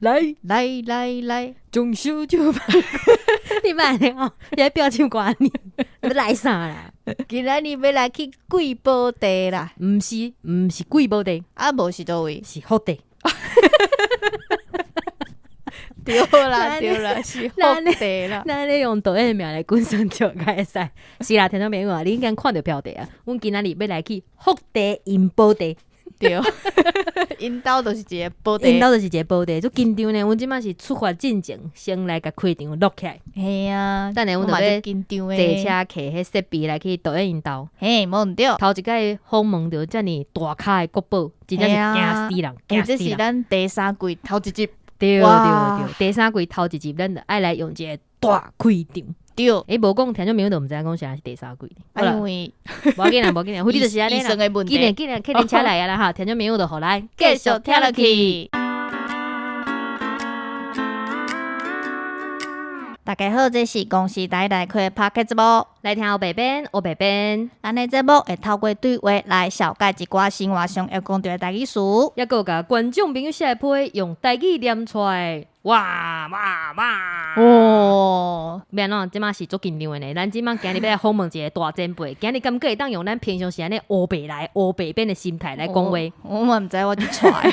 来，中秋就你慢点哦，你的表情怪你，你要来啥啦？今仔日要来去贵宝地啦，毋是贵宝地，啊无是倒位？是福地。对啦，是福地啦。咱咧用导演的名来滚上就开使。是啦，听众朋友啊，你应该看到标题啊。阮今仔日要来去福地因宝地。对，因兜就是一个宝地，因兜就是一个宝地，足紧张呢。阮即摆是出发进前，先来甲开场录起来。嘿啊，等下阮就要紧张坐车摕迄设备来去导演因兜。嘿，无毋对。头一摆访问到遮尔大咖的国宝，真正是惊死人，惊死人。这是咱第三季头一集。对，第三季头一集，咱就爱来用一个大开场。对，无讲听众朋友都毋知影讲啥是第三季。因为无要紧啦，反正就是安尼啦。医生的问题。今年客人车来啊啦哈，听众朋友就互咱继续听落去。大家好，这是公司台开的 Podcast 节目，来听白边。咱的节目会透过对话来小解一寡生活上要讲到的台语词，也有甲观众朋友写批用台语念出来。哇！哦，免咯，即马是足紧张的呢。咱即马今日要来访问一个大前辈，今日感觉会当用咱平常时安尼黑白边的心态来讲话。我嘛毋知我去揣。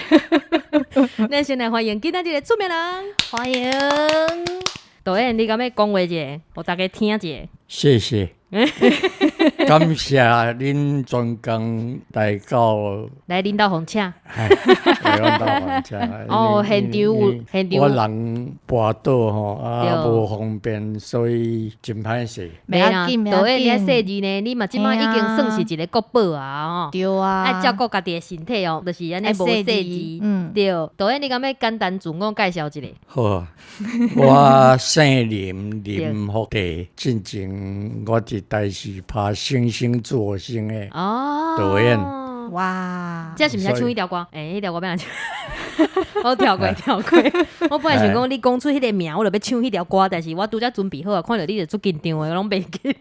咱先来欢迎今仔日的出名人，欢迎。导演，你敢要讲话一下，互大家听一下。谢谢，感谢恁专工来到来领导红请。来阮兜房车。哦，现场我人跋倒吼，啊无方便，所以真歹势。袂啦，导演你啊细字呢，你嘛即摆已经算是一个国宝啊，对啊，爱照顾家己的身体哦，就是安尼无细字。对，导演你敢要简单自我介绍一下？好，我姓林福地，进前我伫台视拍星星做星的导演。哇，这是毋是唱迄条歌？迄条歌要哪唱？我跳过。我本来想讲你讲出迄个名，我就要唱迄条歌，但是我拄则准备好啊，看到你就足紧张的，我拢袂记。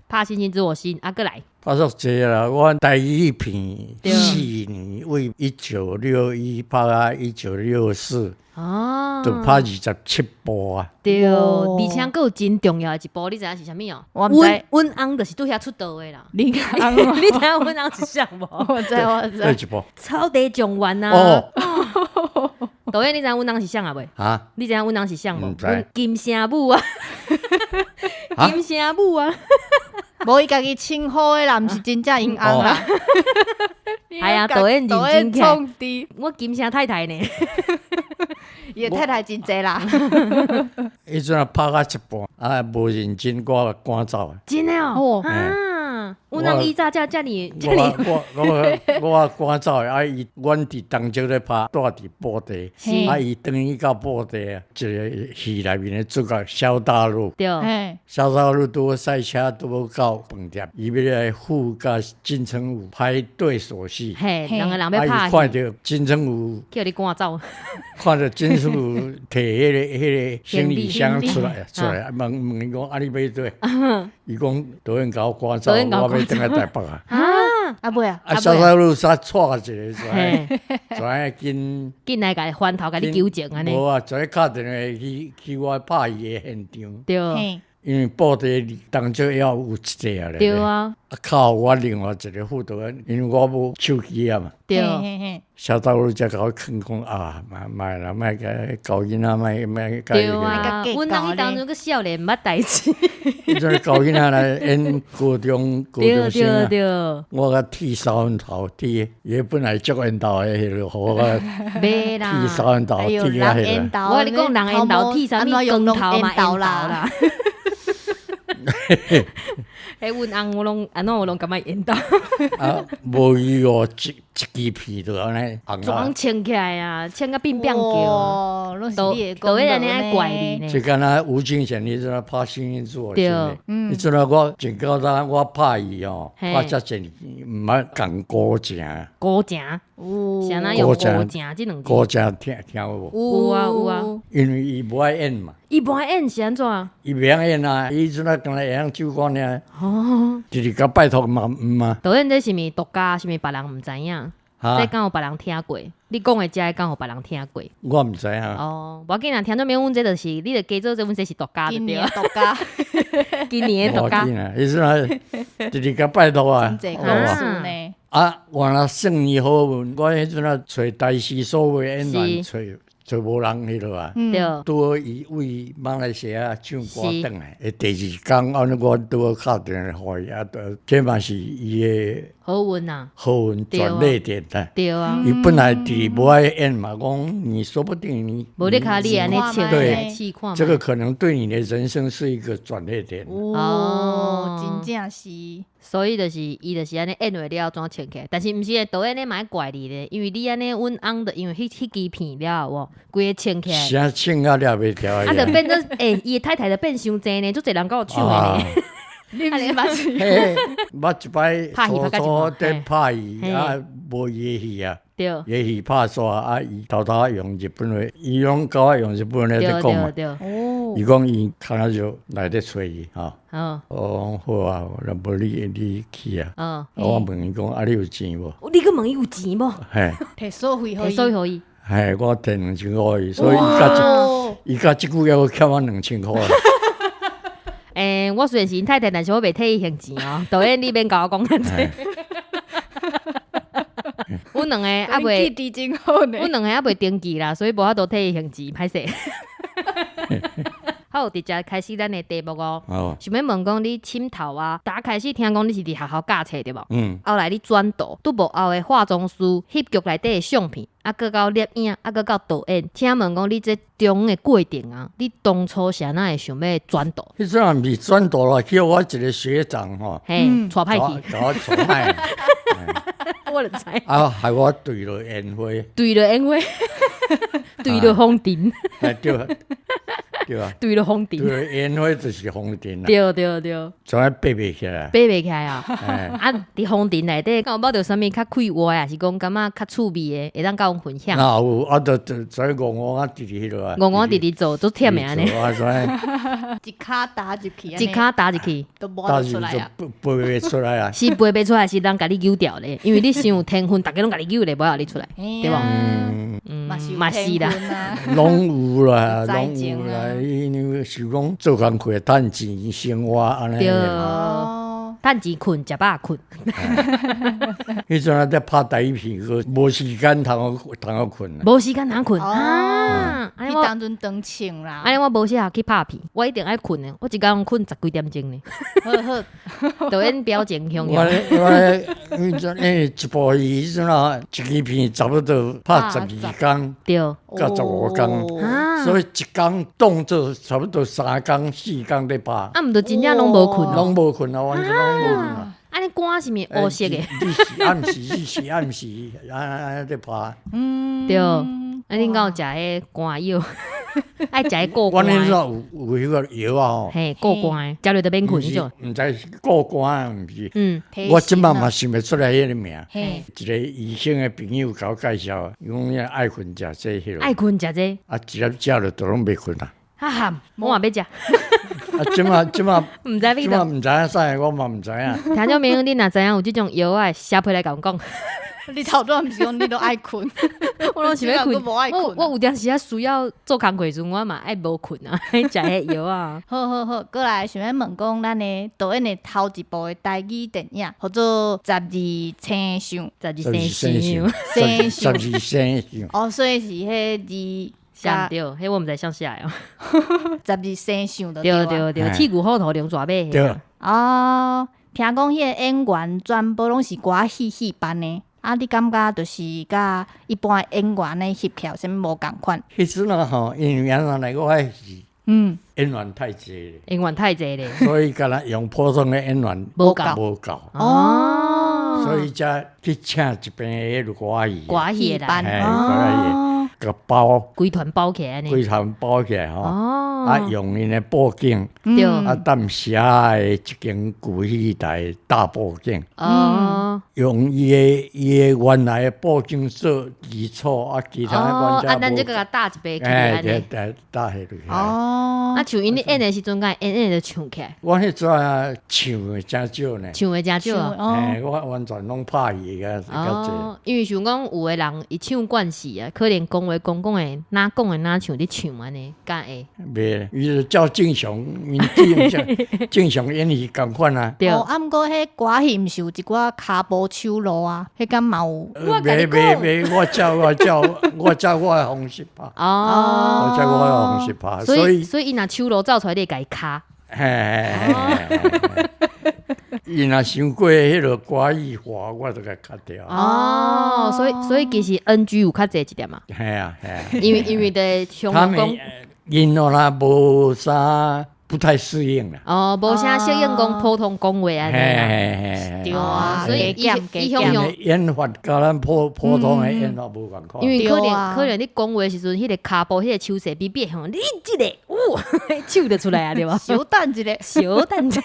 拍星星知我心，过来。拍足济啦，我台语片4年，为1961拍到1964。就拍27部啊！对，而且佫有真重要的一部，你知影是啥物哦？我毋知。阮翁就是拄遐出道的啦。你知影阮翁是啥无？我知。哪一部？草地状元啊！哦，导演，你知影阮翁是啥啊袂？啊？你知影阮翁是啥无？毋知。金城武啊！金城武啊！无伊家己称呼的啦，毋是真正因翁啦。系啊，导演认真创的，我金城太太呢？伊太太真济啦。迄阵拍到一半，无认真，我赶走。真的哦。阮翁伊早遮尔。我赶走的，阮伫当初咧拍，住伫布地，伊转去到布地，一个戏内面的主角萧大路。对。萧大路拄好赛车，拄好到饭店，伊要来赴甲金城武拍对手戏。嘿，两个人要拍。看到金城武叫你赶走。看到金城武摕迄个行李箱出来，问伊讲你要对？伊讲导演甲我赶走，我要转来台北啊。啊尾啊！萧大路煞错一个，跩紧来甲翻头甲你纠正安尼。无啊，跩打电话去我拍伊的现场。对。因为布地当初要有一个咧。对啊。靠我另外一个副导演，因为我无手机啊嘛。对。小道路才甲我劝讲啊，卖啦，卖甲教囡仔，卖甲。对啊，阮当迄当中个少年毋捌代志。迄阵教囡仔来演高中生对。我甲剃扫人头剃，伊本来足缘投的，迄个互我袂啦。剃扫人头剃啊，迄个。我跟你讲，人缘投剃啥物光头嘛，头啦。迄阮翁我拢感觉缘投。无伊哦，一支片就安尼红啊。装穿起来啊，穿甲变叫。都会安尼爱怪你呢。就敢若吴宗宪，你阵拍《星星做对。你阵我真简单，我拍伊哦，拍遮侪年，毋捌共古城。古城。啥哪用古城这两字？古城听无？有啊。因为伊无爱演嘛。伊无爱演是安怎？伊袂晓演啊！伊阵啊，敢若会晓酒馆尔。直直甲拜托嘛毋嘛。导演这是咪独家？是咪别人毋知影？这敢有别人听过？你讲的这敢有别人听过？我毋知影。哦，无要紧啦，听做明阮这就是你着加做这，阮这是独家的今对年独家，今年的独家。意思啊，第二个拜托啊，真济好啊故事呢。啊，原来胜利好运，我迄阵啊找台视所有的演员找无人迄落啊。对，拄好伊为马来西亚唱歌转来，第二天，安尼我拄好敲电话互伊，这嘛是伊的好运呐，好运转捩点啊。对啊，伊本来伫无爱演嘛，讲你说不定你无你卡你安尼唱对试看嘛。这个可能对你的人生是一个转捩点。哦，真正是。所以就是伊就是安尼演话了怎唱起来，但是毋是导演咧嘛怪你咧，因为你安尼阮翁的，因为迄支片了有无，规个唱起来，啥唱啊了袂调啊，就变做伊的太太就变伤济呢，足侪人甲我唱的呢。你毋是捌是？嘿，我一摆拍戏拍到一半在拍伊嘿啊，无伊的戏啊，对伊的戏拍煞啊，伊偷偷用日本话，伊拢甲我用日本话对在讲嘛。对，哦，伊讲伊看下就来咧找伊吼，嗯我讲好啊，若无你去啊。嗯，我问伊讲啊，你有钱无？你个问伊有钱无？嘿，摕所费互伊。所以互伊，嘿，我摕2000块伊，所以伊甲即句要欠我2000块。我虽然是因太太，但是我袂替伊还钱哦。导演你免甲我讲安这，阮两个还袂，记忆真好呢。阮两个还袂登记啦，所以无法度替伊还钱，歹势。好，直接开始咱的题目哦。哦，想要问讲你佚头啊，大家开始听讲你是伫学校教册对无？嗯，后来你转导，拄无后的化妆师、翕剧内底的相片，啊，搁到摄影，啊，搁到导演。请问讲你这中的过程啊，你当初是安那会想要转导？迄阵也毋是转导啦，叫我一个学长吼，嘿，带派去，甲我带派，我就知。啊，害我对了烟花，对了烟花，对了风尘，哎对啊，对了风尘，对了烟花就是风尘啦，对对对，怎啊爬袂起来？爬袂起来啊！哎，啊，伫风尘内底，敢有捌到啥物较快活的，还是讲感觉较趣味的，会当甲阮分享？那有啊，就在五啊弟弟迄落啊，我弟弟做做忝的安尼，啊，所以一骹打入去，一骹打入去，都摸到时就得出来啊。背袂出来啊。是背袂出来，是人甲你揪掉咧，因为你伤有天分，逐个拢甲你揪咧，无互你出来，对无？嘛是有嘛是啦，天分啊。拢有啦，有才拢有情啊啦，因为是讲做工课趁钱生活安尼。对哦，趁钱困，食饱困，迄阵啊，在拍第一片，无时间通困啊。无时间通困哦啊！安尼你我当阵当穿啦。安尼我无适合去拍片，我一定爱困的，我一工困10几点钟呢，好好，导演表情汹我汹，迄阵一部戏迄阵啊，一支片差不多拍12工对到15工，啊，所以一工动作差不多3工4工在拍，啊，毋着真正拢无困哦，拢无困啊，完全拢无困啊。安尼歌是物黑色的，你是暗时，你是暗时，安在拍。对，啊，恁敢有食迄肝药，爱食迄过我那时肝，候有迄个药啊吼，嘿，过肝，食落就免困迄种，毋知是过关啊，毋是。嗯，我即摆嘛想袂出来迄个名。嘿，一个医生的朋友甲我介绍，伊讲遐爱困食这迄爱落，困食这，啊，一粒食了都拢袂困啊。哈哈，我嘛要食，啊，即摆毋知味道。毋知影啥，我嘛毋知影。听众朋友，恁若知影有即种药啊，写批来甲阮讲，你头拄毋是讲你都爱困，我拢想要困。无爱困。我有阵时啊需要做工课时，我嘛爱无困啊，爱食迄药啊。好好好，过来想要问讲，咱的导演的头一部的台语电影，叫做《12星相》。 12生生12生相，哦，所以是迄像对，迄我毋知想写哦。 12生相的对对对，嘿铁牛虎头龙蛇马迄对个。哦，听讲迄个演员全部拢是歌戏班的，啊，你感觉就是甲一般的演员的翕起有啥物无共款？迄阵啊吼，因为原来我是嗯，演员太济咧，演员太济咧。所以敢若用普通的演员无够无够，哦，所以才去请一边的迄个歌戏，歌戏的啦，嘿哦，甲包规团包起来呢。规头包起来吼，哦，啊用因的布景对啊，淡霞的一间古戏台大布景，用伊的原来的布景做基础，啊，其他原咱则就给他搭一杯起哎，安尼。搭下落去。哦，啊，像因咧演的时阵，敢会演就唱起来，我迄阵啊唱的真少呢，唱的真少啊。哦，我完全拢拍伊个较济。因为想讲有的人伊唱惯戏啊，可能讲话讲的哪讲的哪唱咧唱安尼，敢会袂，伊就照正常，因正常演戏共款啊。对。啊，毋过迄歌戏毋是有一寡骹步手路啊，迄敢嘛有。我跟你讲袂，我照我的方式拍，哦，我照我的方式拍，所所以以伊若手路走出来，你会家己卡。伊若想过迄落歌艺化，我就甲卡掉。哦，所以其实 NG 有较济一点嘛，系啊，因为的相他讲们因啦无啥不太适应啦。哦，无啥适应讲普通讲话安尼啦。对啊，所以加减伊加减向用演法甲咱普通的演法无共款。因为可对啊能可能你讲话的时阵，迄个骹步、迄个手势比别向你即个，手就出来啊，对无？小等一个，小等者，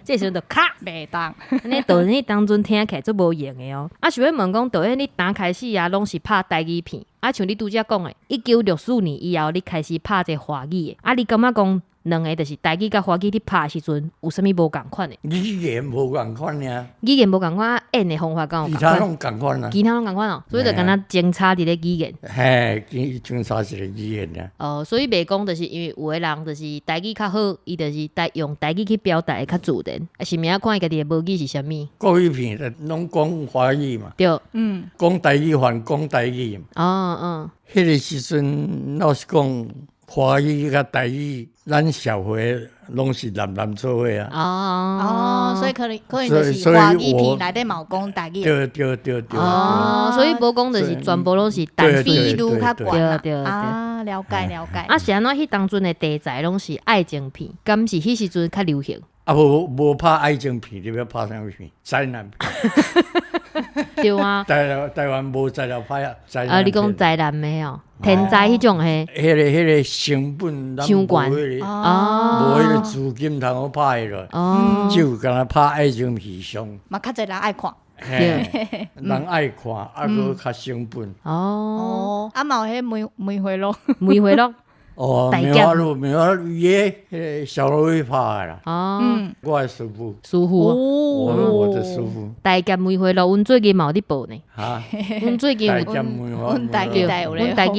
这时阵就卡。袂当。安尼导演你当阵听起来足无用的哦。啊，想要问讲导演你打开始啊，拢是拍台语片，啊，像你拄则讲的，1964年以后你开始拍这华语的，啊，你感觉讲两个就是台语甲华语你拍的时阵有啥物无共款的？语言无共款尔，语言无共款，演的方法敢有共款？其他拢共款啊。其他拢共款哦，所以就敢若争差伫咧语言。嘿，警察是个语言啊。所以袂讲就是因为有的人就是台语较好，伊就是用台语去表达会较自然，啊是名看伊家己的母语是啥物？国语片拢讲华语嘛，对，讲台语还讲台语嘛。迄个时阵老实讲，华语甲台语，咱社会拢是男做伙啊。哦，所以可能就是华语片内底嘛有讲台语。对。所以无讲就是全部拢是台比语。率较悬啦。对。啊，了解。啊，是安怎迄当阵的题材拢是爱情片，敢是迄时阵较流行？啊，无拍爱情片，你要拍啥物片？灾难片。对啊。台湾无材料拍啊，灾难片。你讲灾难的哦，天灾迄种嘿。迄个成本咱无迄个，无迄个资金通好拍落，只有敢若拍爱情片上。嘛较侪人爱看。嘿，人爱看，啊，搁较成本。啊嘛有迄梅花鹿。梅花鹿。梅花鹿伊个小罗威拍的啦。我的师傅。我的师傅。大剑梅花鹿，阮最近嘛有咧报呢。阮最近有。阮台语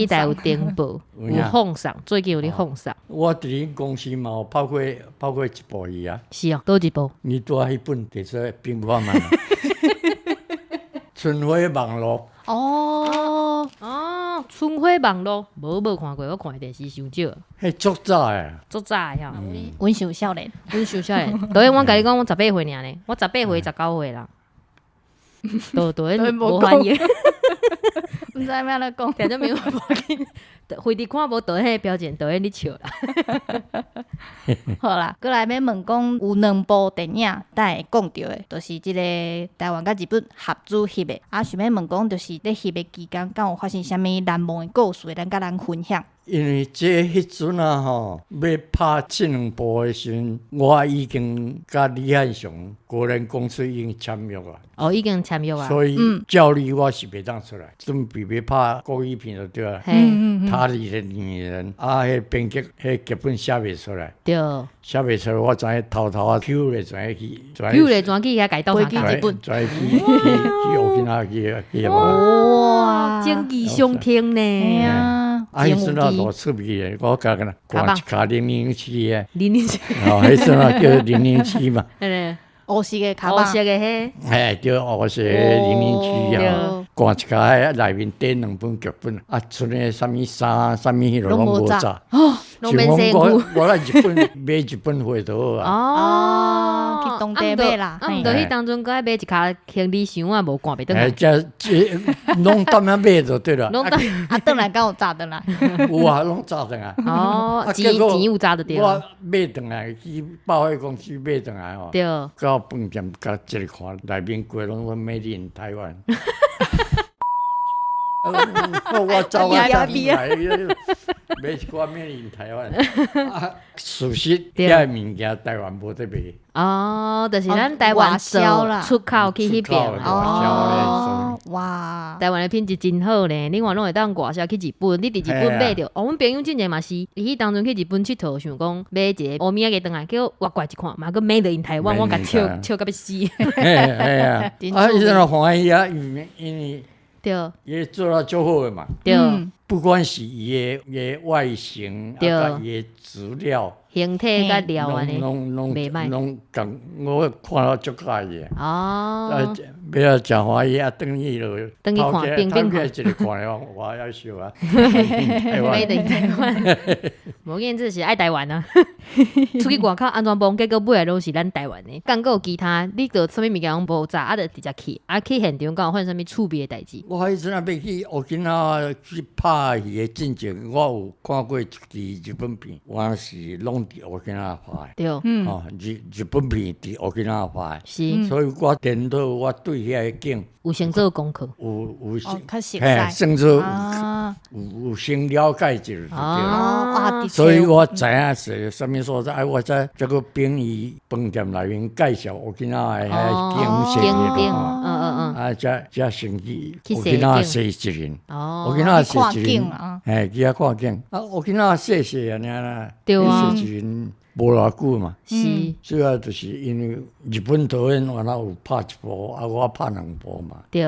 台有登报，有放送，最近有咧放送。我伫恁公司嘛有拍过一部戏啊。是哦，倒一部。你拄迄本摕出来评看嘛。春晖网络。春晖网络无看过，我看电视伤少。迄足早诶，足早诶吼。阮上少年，导演，我甲你讲，我18岁尔呢，我18岁19岁啦。导演无反应，毋知要安怎讲，反正没有反应。回伫看无导演的表情，导演你笑啦。好啦，过来要问讲，有2部电影，咱会讲到的，就是即个台湾甲日本合资翕的。想要问讲，就是咧翕的期间，敢有发生啥物难忘的故事，咱甲咱分享？因为迄阵啊吼，要拍这2部的时阵，我已经甲李汉雄国人公司已经签约啊。已经签约啊。所以照理我是袂当出来，准备要拍国语片就对了。他里的女人啊，迄编剧迄剧本写袂出来。对。写袂出来，我跩偷啊抽咧跩去。抽咧跩去遐家倒飞机日本。跩去学去哪去？哇，情义相挺呢。迄阵啊，大趣味诶，我甲干挂一卡007诶。007。迄阵啊叫007嘛。黑色的卡棒。黑色的迄。对，黑色的007啊。挂一卡喺内面订2本剧本，剩诶啥物衫、啥物迄落拢无炸。拢免辛苦。我来日本买日本货就好啊。去当地买啦。毋过迄当阵搁爱买一卡行李箱啊，无赶袂倒来。拢踮遐买就对了。倒来敢有炸倒来？有啊，拢炸倒来。钱有炸就对了。我买倒来去百货公司买倒来吼。对。到饭店甲一个看，内面柜拢说 Made in 台湾。我走啊，当来买一寡面引台湾，事实遐物件台湾无得卖。哦，就是咱台湾销啦出口去迄边出口的外销的哦，哇，台湾的品质真好呢，另外拢会当外销去日本，你伫日本买着。哦，阮朋友之前嘛是，伊当阵去日本佚佗，想讲买一个欧米亚个倒来，叫我怪一看，嘛个 made in 台湾，我甲笑到要死。哎呀，伊真个欢喜啊，因为对伊做了足好的嘛。对，不管是伊的外形，对啊，伊的质料，形体甲料安尼，拢袂歹拢共我看了足介意的。哦，要真欢喜啊，等伊落，转去看冰冰看一个看了，我要笑啊。made in 台湾，无见这是爱台湾啊。出去外口安全帮，结果买来拢是咱台湾的。敢有其他，你着啥物物件拢无炸，啊，着直接去，啊去现场敢有发生啥物趣味的代志？我迄阵啊要去乌吉那去拍戏的进前，我有看过一支日本片，我是拢伫乌吉那拍的。对，哦，日本片伫乌吉那拍的，是所以我颠倒我对遐个景有先做功课。有较熟嘿，悉算做啊，有先了解一下就对了。哦，哇，的确所以我知影是啥物所在，我在这个殡仪饭店内面介绍乌吉那的遐景色景咯，啊，才先去去乌吉那踅踅一人，哦，乌吉那去看踅一人景啊，嘿，去遐看景，啊，乌吉那踅安尼啦，对啊踅一人无偌久嘛，是，主要就是因为日本导演原来有拍一部，啊，我拍两部嘛，对，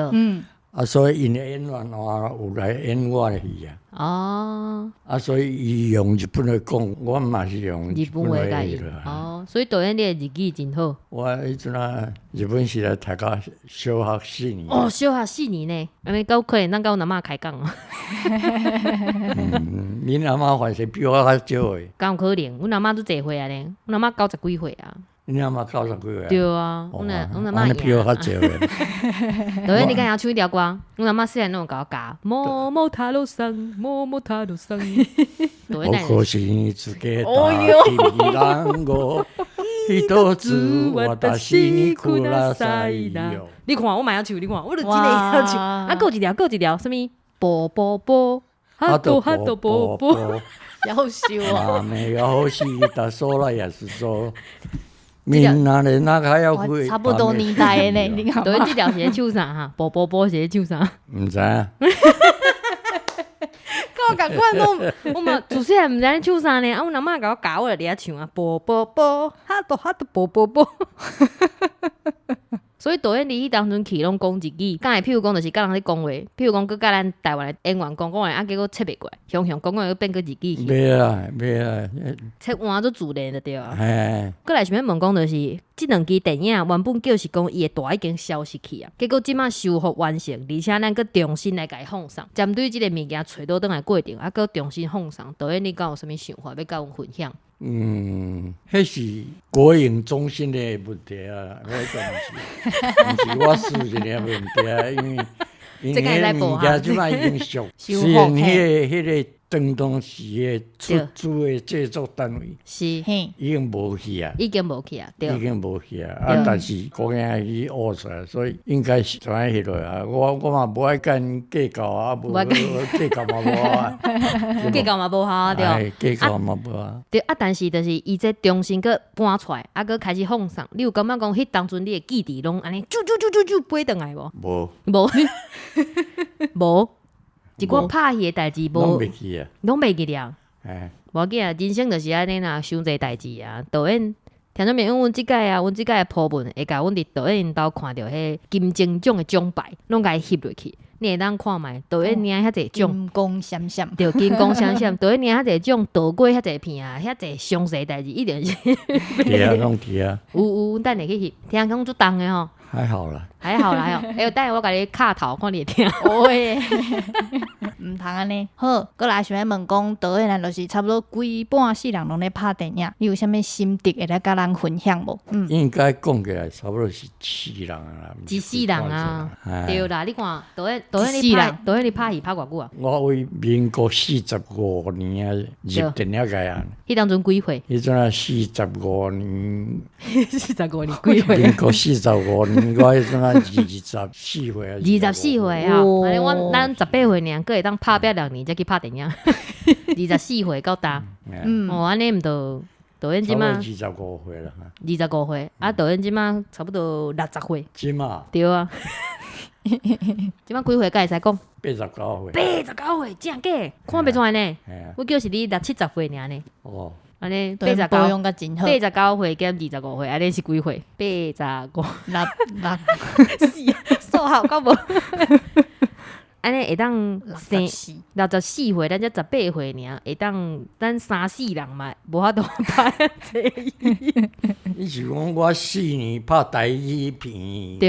啊，所以因的演员有来演我的戏啊。哦，啊，所以伊用日本来讲，我嘛是用日本话甲伊了。哦，所以导演你的日语真好。我迄阵啊，日本时来读到小学4年。哦，小学4年呢，安尼够可能咱甲阮阿嬷开讲哦。恁阿妈反正比我较少诶，敢有可能？阮阿嬷都侪岁啊呢，阮阿嬷90几岁啊。恁阿妈90几岁。对啊，阮阿嬷比我较少诶。导演，你敢晓唱一条歌？阮阿嬷细汉拢有甲我教，某某塔楼上，某某塔楼上。导演我可是自己大地人我，一朵子我的心苦啦塞哟。你看我嘛晓唱，你看我就真诶晓唱。啊，够一条，什物？波波波，哈多波波。要修啊，啊，没有戏的说了也是说。闽南人那还要会，差不多年代的呢，你看。对，这条是在唱啥哈？波波波是在唱啥？唔知啊。跟我共款，我嘛自细汉唔知咧唱啥呢。啊，阮阿嬷甲我教，我就伫遐唱啊，波波波，哈多波波波。所以导演你迄当阵去拢讲日语，敢会譬如讲就是甲人咧讲话，譬如讲佮甲咱台湾的演员讲话，啊结果切袂过来，雄讲又变个日语去，袂啊，切换做自然就对啊。嘿，过来想要问讲就是，即两支电影原本就是讲伊的大已经消失去啊，结果即马修复完成，而且咱佮重新来甲伊放送，针对即个物件找倒转来过程，啊佮重新放送，导演你敢有啥物想法要甲阮分享？迄是国营中心的问题啊，迄个毋是我私人的问题啊，因为迄物件即摆已经俗，虽然迄个当时的出资的制作单位是已经无去啊，已经无去啊，对，已经无去啊，啊，但是国营去学出来，所以应该是怎样迄落啊？我嘛无爱跟计较啊，无计较嘛无啊，计较嘛无效啊，对，计较嘛无啊，对啊，但是就是伊这重新佮搬出来，啊，佮开始放送，你有感觉讲迄当阵你的记忆拢安尼啾飞转来无？无，无。一寡拍戏的代志拢袂记啊，拢袂记了。哎，无要紧啊，人生就是安尼啦，伤侪代志啊。导演听做明，阮即届啊，阮即届的铺文会甲阮伫导演因兜看到迄金钟奖的奖牌，拢甲伊翕落去。你会当看卖，导演领遐侪奖，金光闪闪，对，金光闪闪。导演领遐侪奖，导过遐侪片啊，遐侪详细代志，一定是。对啊，拢对啊。有，等下去翕，听讲做重的吼。还好啦，还好啦，哎呦，等下我甲你卡头，看你会听。会，毋通安尼。好，过来想要问讲，导演就是差不多规半世人拢咧拍电影，你有啥物心得会来甲咱分享无？应该讲起来差不多是4人啦，一世人啊，对啦，你看导演你拍戏拍偌久啊？我为民国45年啊入电影界啊，迄当阵几岁迄阵啊45年， 45年几岁？民国45年，我迄阵啊24岁啊24岁啊，安尼咱18岁尔，阁会当拍8-2年才去拍电影，24岁到大，哦，安尼毋着。导演即马25岁啦，25岁，啊，导演即马差不多60岁，即马对啊，即马几岁？敢会使讲89岁？89岁，正假？看袂出来呢。我叫是你60-70岁尔呢。哦，安尼保养甲真好。89岁减25岁，安尼是几岁？85。6是啊，数学够无？安尼会当生64岁，咱才18岁尔，会当咱3-4人嘛，无法度拍这。你是讲我4年拍台语片，对，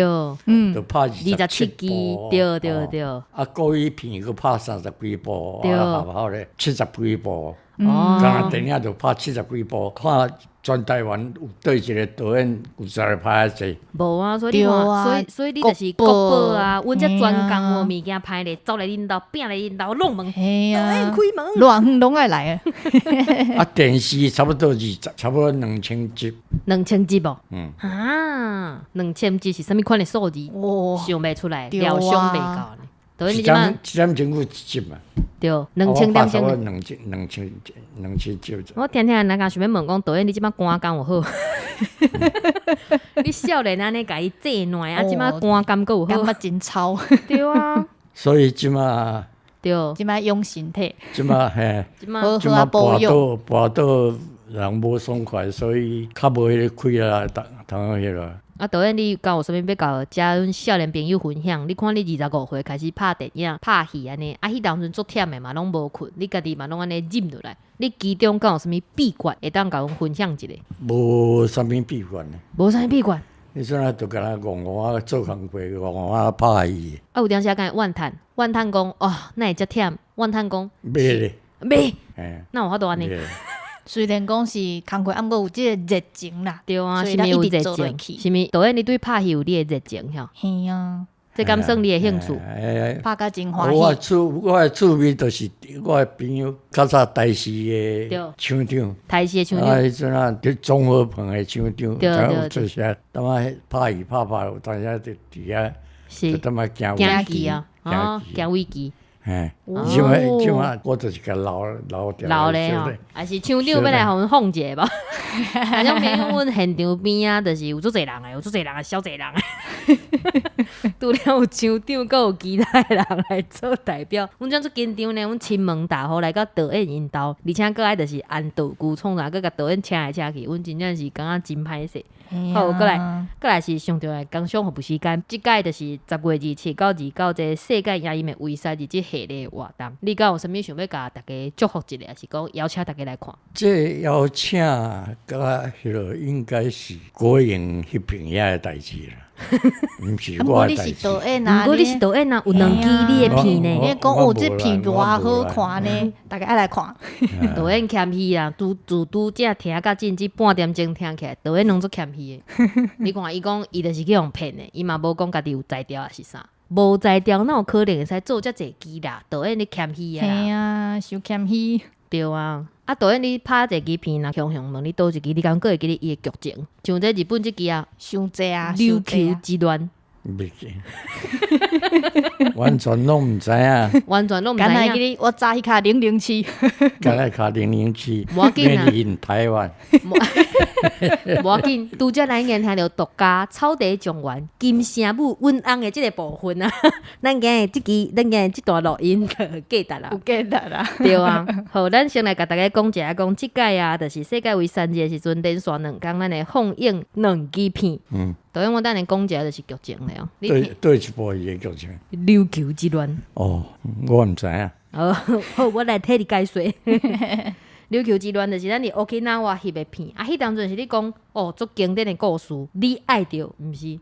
就拍27支，部，对。啊，国语片佫拍30几部，啊，好咧70几部，刚电影就拍70几部，看全台湾有对一个导演有才会拍济。无啊，所以你看，所以你就是国宝啊，阮这专工无物件拍咧，走来恁兜，拼来恁兜，弄门，嘿啊，开门，乱远拢爱来啊。啊，电视差不多差不多2000集，2000集哦。2000集是啥物款的数字？想袂出来，料想袂到呢。导演你即摆1点钟有一集嘛？对，2000点钟。2000集。我听人家想要问讲，导演你即摆肝敢有好？你少年安尼甲伊制暖，啊，即摆肝敢够有好？感觉真超。对啊。所以即摆对，即摆养身体。即摆嘿，即摆好好保养。跋倒人无爽快，所以较无迄个气啦，通迄落。啊，导演，你敢有啥物要甲遮阮少年朋友分享？你看你25岁开始拍电影、拍戏安尼，啊，迄当阵足忝的嘛，拢无困，你家己嘛拢安尼忍落来。你其中敢有啥物秘诀会当甲阮分享一下？无啥物秘诀呢？无啥物秘诀？你阵啊，就甲咱讲做工课，讲拍戏。啊，有当时敢怨叹讲，哦，哪会遮忝？怨叹讲，袂咧，袂，那有法度安尼？虽然讲是工课，毋过有即个热情啦。对啊，是咪有热情？是咪导演你对拍戏有你的热情？吼，嘿啊，这敢算你的兴趣？拍甲真欢喜。我的趣味就是我的朋友较早台视的厂长，台视的厂长，迄阵啊，伫综合棚的厂长，对，做些，当啊拍戏拍，有当时伫遐，就当啊行棋啊，行围棋。即摆我就是甲老掉咧吼，还是厂长要来互阮放者吧？反正平阮现场边啊，就是有足侪人诶，少侪人诶。除了有厂长，阁有其他人来做代表。阮怎做紧张呢？阮亲门大户来到导演因兜，而且阁爱就是按道具创啥，阁甲导演请来请去，阮真正是感觉真歹势。好，过来是上重要的工商服务时间，即届就是10月27到29这世界亚音的威赛日即系列活动。你敢有啥物想要甲大家祝福一下，还是讲邀请大家来看？这邀请甲迄落应该是国营翕片遐的代志啦。毋是我的代志。毋过你是导演啊，有两支你的片呢。你讲有这片偌好看呢，大家爱来看。导演欠戏啊，拄则听甲真即半点钟听起来，导演拢做欠戏的。你看伊讲，伊就是去用骗的，伊嘛无讲家己有才调还是啥。无才调，哪有可能会使做遮济支啦？导演你欠戏啊？嘿啊，伤欠戏。对啊。啊，导演你拍这支片啊，雄问你倒一支，你敢个会记得伊的剧情？像这日本这支啊，伤济啊，琉球之乱。袂记，完全拢毋知影。完全拢毋知影。记得我早迄卡007，敢若卡007，无要紧啊。in 台湾。无要紧，拄则咱今听到独家草地状元金城武阮翁的即个部分啊，咱今日即段录音就记得啦，有记得啦，对啊。好，咱先来甲大家讲一下，讲即届啊，就是世界卫生日的时阵，连续2天咱会放映2支片。导演，我等下讲一下就是剧情了哦。对一部伊的剧情。琉球之乱。哦，我毋知影。好，我来替你解说。琉球之乱就是咱伫 Okinawa 翕的片，啊，迄当阵是你讲哦，足经典的故事，你爱着，毋是？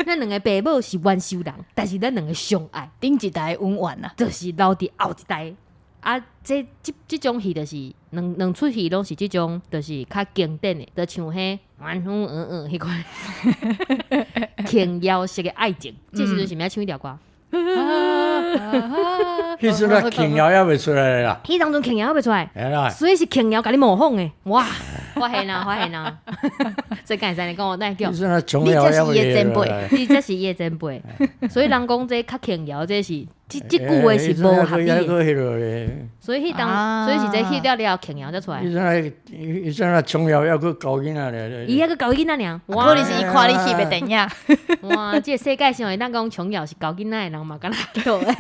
咱两个爸母是冤仇人，但是咱两个相爱，顶一代温婉啊，就是留伫后一代。啊，这种戏就是两出戏拢是这种，就是较经典的，就像迄迄款琼瑶式的爱情。这时阵是毋是要唱一条歌？迄阵啊，琼瑶还未出来啦。迄当中琼瑶还未出来，系啦，所以是琼瑶甲你模仿的。哇，发现啦，发现啦！所以刚才你讲我那叫，迄阵啊，琼瑶还未出来。你这是叶真辈，所以人讲这较琼瑶，这是这句话是无合理的。所以所以是这翕了琼瑶才出来。迄阵啊，琼瑶还佫搞囡仔咧。伊还佫搞囡仔尔，可能是伊看你翕的电影。哇，这世界上会当讲琼瑶是搞囡仔的人嘛，敢若叫尔。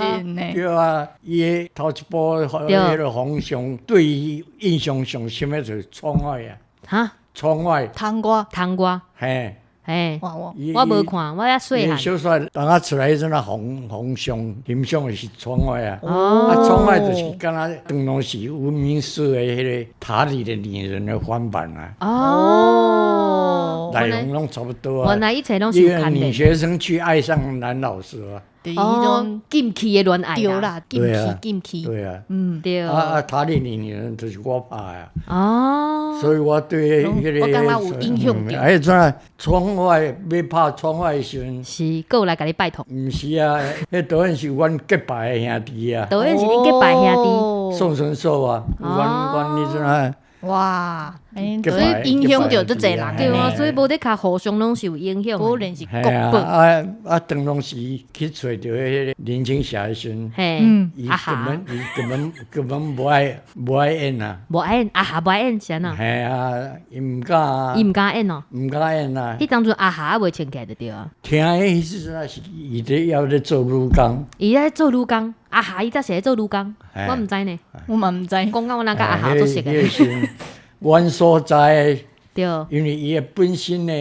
真的。对啊，伊的头一部迄个方向，对伊印象上深的就是《窗外》啊。哈？窗外。汤瓜。汤瓜。嘿。嘿，我无看，我遐细汉。小说当啊出来迄阵啊，方向欣赏的是窗外啊。哦。啊，窗外就是敢若当然是闻名世的迄个塔里的女人的翻版啊。哦。内容拢差不多啊。原来一切拢是有看的。一个女学生去爱上男老师啊。对，迄种禁忌的恋爱对啦，禁忌。对啊。对。塔里的女人就是我拍的。哦。所以我对迄个。我感觉有影响着。哎，怎窗外要拍窗外的时阵，是过来甲你拜托。毋是啊，迄导演是阮结拜的兄弟啊。导演是恁结拜兄弟。宋春寿啊，阮迄阵啊。哇，所以影响着足侪人。对啊，所以无得卡互相拢是有影响。果然是国本。当拢是去找着迄个林青霞的时阵，伊根本无爱演啊。无爱演，哈无爱演是安怎？系啊，伊毋敢。伊毋敢演哦。毋敢演啊。迄当阵还未穿起来就对啊。听迄时阵是伊咧做女工。伊咧做女工，伊才是咧做女工，我毋知呢。我嘛毋知。讲到我那甲做熟的。阮所在，对，因为伊本身的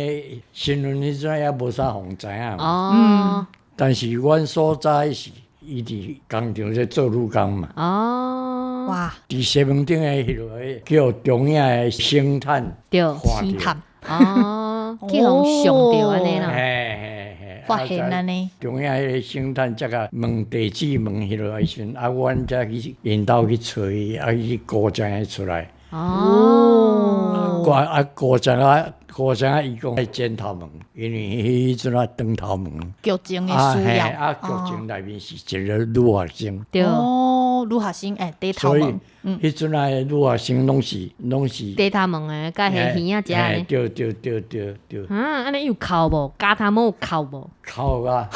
新闻迄阵也无啥人知影嘛。哦。但是阮所在是伊伫工厂咧做女工嘛。哦。哇！伫西门町的迄个叫中影的星探。对，星探。哦。去互上着安尼啦。嘿。发现安尼。中影迄个星探才甲问地址问迄落时阵，阮才去因兜去找伊，去古井出来。哦。古井伊讲爱剪头毛，因为迄阵长头毛。剧情的需要。剧情内面是一个女学生。对。女学生短头毛。所以迄阵的女学生拢是短头毛的，甲迄耳仔食的。对。安尼有哭无？假头毛有哭无？哭啊！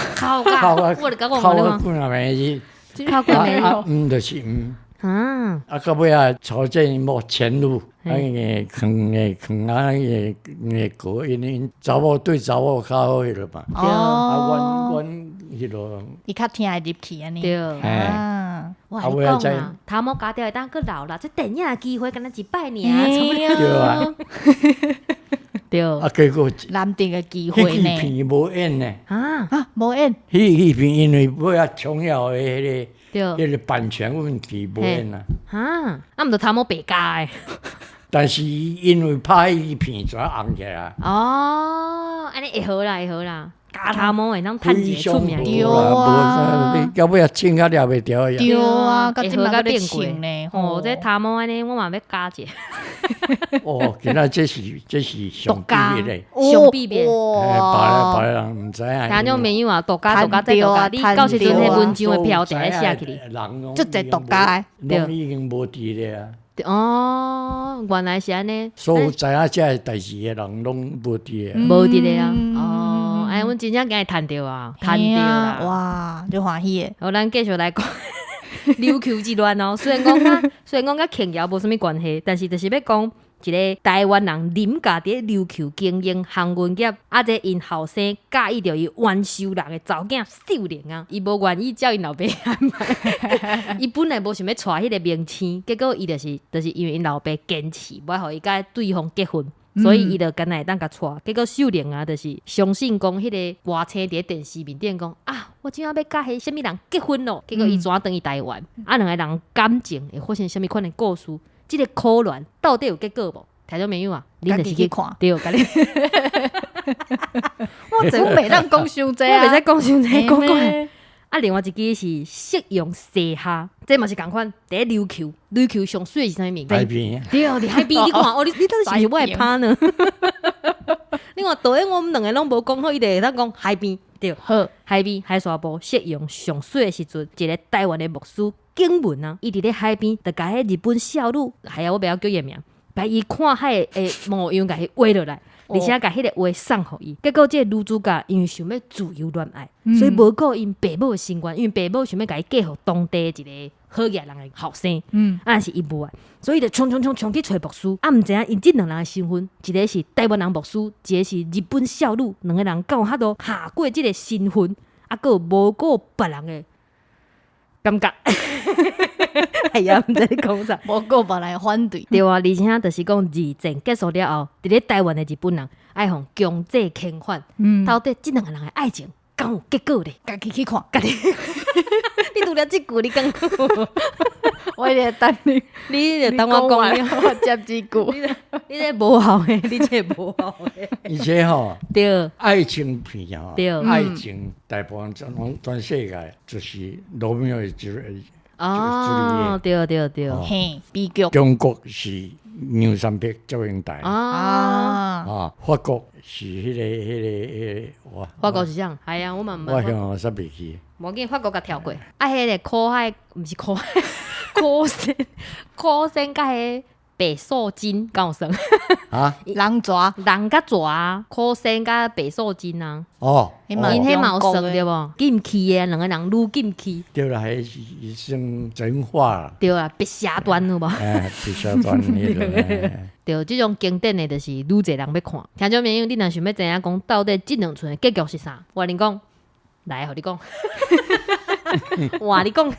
我就甲我讲了。哭啊！没是。哭过没？就是到尾啊，朝这某前路，坑过，因查某对查某较好迄落嘛。阮迄落。伊较听会入去安尼。对。哇，你讲啊，头毛夹掉会当佫老啦，这电影的机会敢若一摆尔。对啊。对。结果难得的机会呢。迄片无演呢。无演。迄片因为尾啊，重要的迄个版权问题无演啊。毋着头毛白夹诶。但是因为拍迄片全红起来。哦，安尼会好啦。假头毛会当趁一个出名。对啊。到尾啊，穿甲抓袂牢呀。对啊，甲即马变过呢。这头毛安尼，我嘛要加者。今仔这是上秘密嘞。上秘密。别人毋知影。听种朋友啊，独家，你到时阵迄文章的标题写起哩。足侪独家的。拢已经无伫咧啊。哦，原来是安尼。所有知影这代志的人拢无伫咧。无伫咧啊。哦，阮真正今日趁着啊，趁着啦。哇，就欢喜诶。好，咱继续来讲琉球之乱哦。虽然讲甲琼瑶无啥物关系，但是就是要讲一个台湾人林家伫琉球经营航运业，这因后生介意着伊冤仇人的查某囝秀玲啊，伊无愿意叫因老爸安排。伊本来无想要娶迄个明星，结果伊就是因为因老爸坚持，无互伊甲对方结婚。所以伊就干那会当甲娶，结果秀玲啊，就是相信讲迄个歌星伫电视面顶讲我今仔要甲迄什么人结婚咯，结果伊转转去台湾，两个人感情会发生什么款的故事？这个苦恋到底有结果无？听众朋友啊，家己去看，对，家己。我真袂当讲伤济啊，我袂使讲伤济，嘿讲讲咩啊，另外一支是适用西哈，这嘛是共款。第一琉球，琉球上水是啥物物？海边对，伫海边，你看哦，你到底是不是我的趴呢？你看导演我们两个拢无讲好，伊就会当讲海边，对，好，海边海沙部适用上水的时阵，一个台湾的牧师景文啊，伊伫咧海边，就甲迄日本少女，系啊，我不要叫伊名，把伊看海的模样，甲伊画落来。而且甲迄个话送互伊，结果这个女主角因为想要自由恋爱，所以无顾因爸母的心愿，因为爸母想要甲伊嫁互当地一个好野人的后生，啊是伊无爱，所以就冲去找牧师，啊毋知影因即两人的身份，一个是台湾人牧师，一个是日本少女，两个人敢有法度下过即个身份，啊，佫有无顾别人的感觉。哎呀，毋知你讲啥。无过别人反对，对啊，而且就是讲二战结束了后，伫咧台湾的日本人爱互强制遣返，到底即两个人的爱情敢有结果咧？家己去看，家己，你拄了即句，你讲，我一直等你，你就等我讲了，我接几句。你这无效的，你这无效的。而且吼，对爱情片吼，对爱情大部分全世界就是罗密欧与朱丽叶。哦，对，嘿，悲剧中国是梁山伯祝英台，啊，法国是哇，法国是啥？系啊，我嘛毋我向煞袂记。无要紧，法国甲跳过。啊，迄个苦海，毋是苦海，苦参甲迄白素贞敢有算？啊，人蛇，人甲蛇，苦参甲白素贞啊。哦，因迄嘛有算对无？进去的两个人愈进去。对啦，迄是算真话啦，对啊，白蛇段有无？比较专业的。对，即种经典的就是愈侪人要看。听众朋友，你若想要知影讲到底即两出的结局是啥？我跟你讲，来，互你讲。话你讲，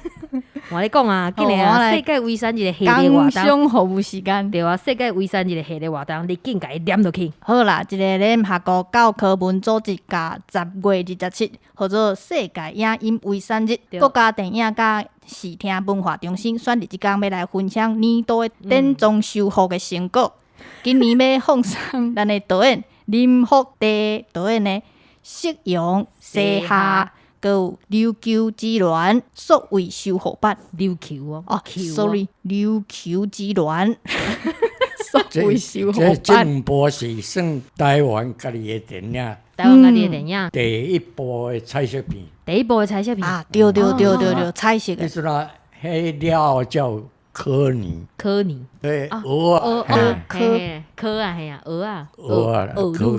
话你讲啊！今日啊，世界遗产一个下个活动，工商服务时间。对啊，世界遗产一个下个活动，你紧甲伊念落去。好啦，一个联合国教科文组织甲10月27号做世界影音遗产日，国家电影甲视听文化中心选伫即天要来分享年度的典藏修复的成果。今年要奉上咱的导演林福地导演的《夕阳西下》。佮有琉球之恋数位修复版，琉球哦，哦球，sorry，琉球之恋数位修复这版。两部是算台湾家己的电影，台湾家己的电影，第一部的彩色片。第一部的彩色片啊，对，彩色的，你说那迄了后叫科尼，科尼，对，鹅啊，科啊，系啊，鹅啊，鹅啊，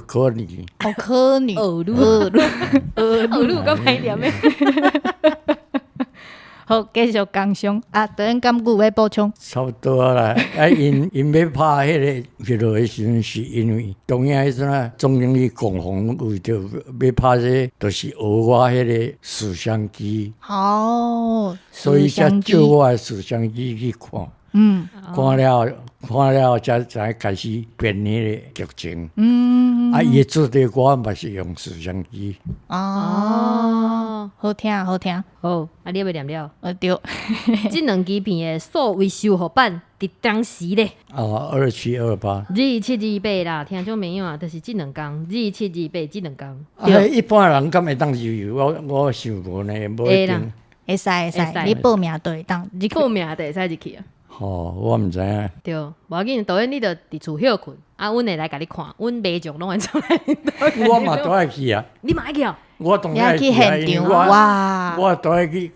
科尼，哦，科女，鹅鹿，鹅鹿个歹念的。好，继续工商啊，导演敢有要补充？差不多啦。啊，因要拍迄个迄落的时阵，是因为中央迄阵啊，总经理共同为着要拍这，就是学我迄个摄像机，哦，所以才摄像机借我的摄像机去看。看了才开始编迄个剧情。啊，伊做的我嘛是用摄像机。哦，好听，好听。好，啊，你要念了。对，即两支片的数位修复版，伫当时咧2728。 2728啦，听众朋友啊，就是即两工2728即两工。一般人敢会当入？我想无呢，无一定。会使，你报名都会当，你报名就会使入去啊。吼，我毋知影。对，无要紧，导演你着伫厝休困，啊，阮会来甲你看，阮马上拢会出来。我嘛都爱去啊，你嘛爱去哦？我当你然去现场哇！我都爱去，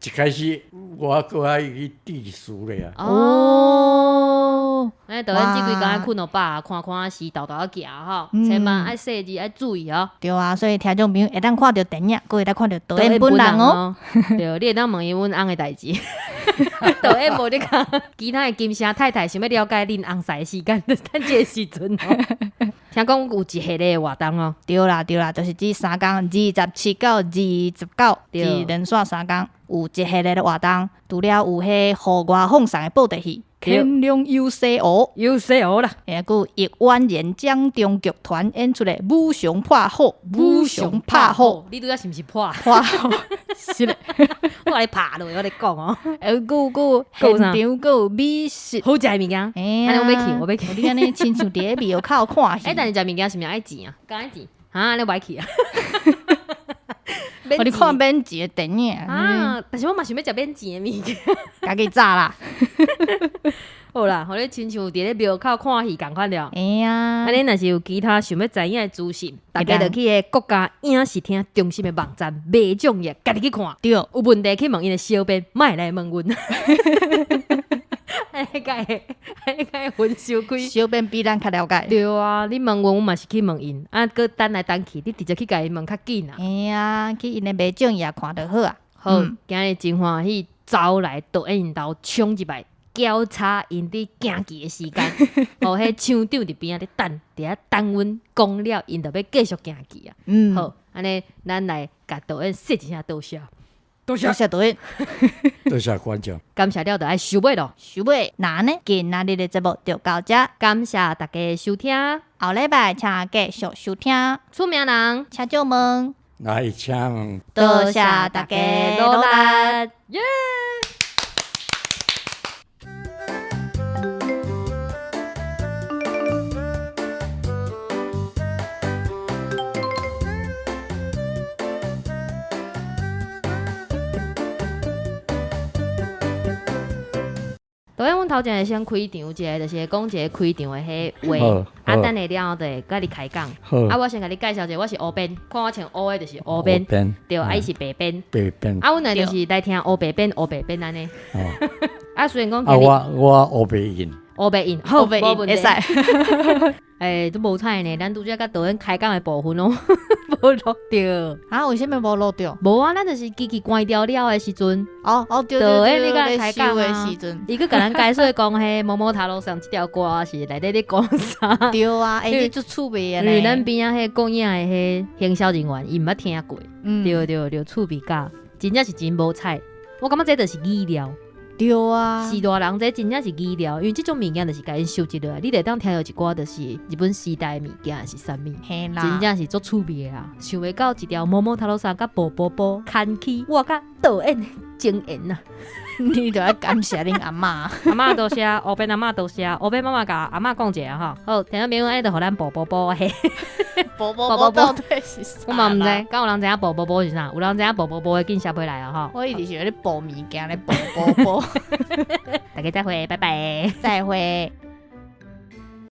一开始我搁爱去地书咧啊。哦，哎，导演即几工爱困到饱，看看时豆豆啊行吼，千万爱细致爱注意哦。对啊，所以听众朋友会当看到电影，佫会当看到导演本人哦。对，你会当问伊阮翁的代志。导演无咧讲，其他的金城太太想要了解恁翁婿的时间，就等这个时阵哦。听讲有一系列活动哦。对啦，就是即3天，27到29，是连续3天，有一系列的活动。除了有迄户外放送的布袋戏，乾隆有西湖，有西湖啦，还有亿万人将中剧团演出的武雄拍虎，武雄拍虎，你拄则是毋是破？拍虎是嘞。我甲你拍落，我咧讲哦，还有现场有美食，好食的物件。哎安尼我要去，我要去。你安尼亲像伫咧庙口看戏，但是食物件是毋是爱钱啊？敢爱钱？啊，你歹去啊？我你看免钱的电影啊！但是我嘛想要食免钱的物件。家己炸啦。好啦，互你亲像伫咧庙口看戏共款了。哎呀，安尼若是有其他想要知影的资讯，大家就去个国家影视厅中心的网站买奖页，家己去看。对，有问题去问因的小编，莫来问阮。安尼个分收开。小编比咱较了解。对啊，你问阮，我嘛是去问因，搁等来等去，你直接去甲因问较紧啊。哎呀，去因的买奖也看就好啊。好，今日真欢喜，走来导演因兜冲一摆。交叉因伫行棋的时间，哦，迄厂长伫边仔咧等阮讲了，因就要继续行棋啊。好，安尼咱来甲导演说一声多谢，多谢导演，多谢观众，感谢了就爱收尾咯。收尾，那呢，今仔日的节目就到这，感谢大家收听，后礼拜请继续收听，出名人请酒问，来请，多谢大家努力，耶！导演，阮头前会先开场一个，就是讲一个开场的迄话，啊，等下了后就会甲你开讲。啊，我先甲你介绍一下，我是乌边，看我穿乌的就是乌边，对，啊，伊是白边，白边。啊，阮来就是来听乌白边安尼。啊，虽然讲啊，我乌白印，乌白印，好，白印会使。都无彩呢，咱拄则甲导演开讲的部分哦，无录着。啊，为什么无录着？无啊，咱就是机器关掉了的时阵，对，你甲开讲的啊时阵，伊去甲咱解说讲迄某某塔路上即条歌是内底咧讲啥？对啊，你足趣味的因为咱边仔迄讲影的迄行销人员，伊毋捌听过，对，趣味甲，真正是真无彩。我感觉这就是语料。对啊，时大人这真正是语料，因为即种物件就是甲因收集落来，你会当听到一寡就是日本时代的物件是啥物，真正是足趣味的啦。想袂到一条某某塔罗山甲波牵起我甲导演的情缘呐。你就要感谢恁阿嬷，阿嬷多谢，乌边阿嬷多谢，乌边妈妈甲阿嬷讲一下哈。好，听到朋友安尼就互咱波嘿。波到底是啥？我嘛毋知，敢有人知影波是啥？有人知影波的，紧写回来啊哈。我一直是咧播物件咧播。大家再会，拜拜，再会。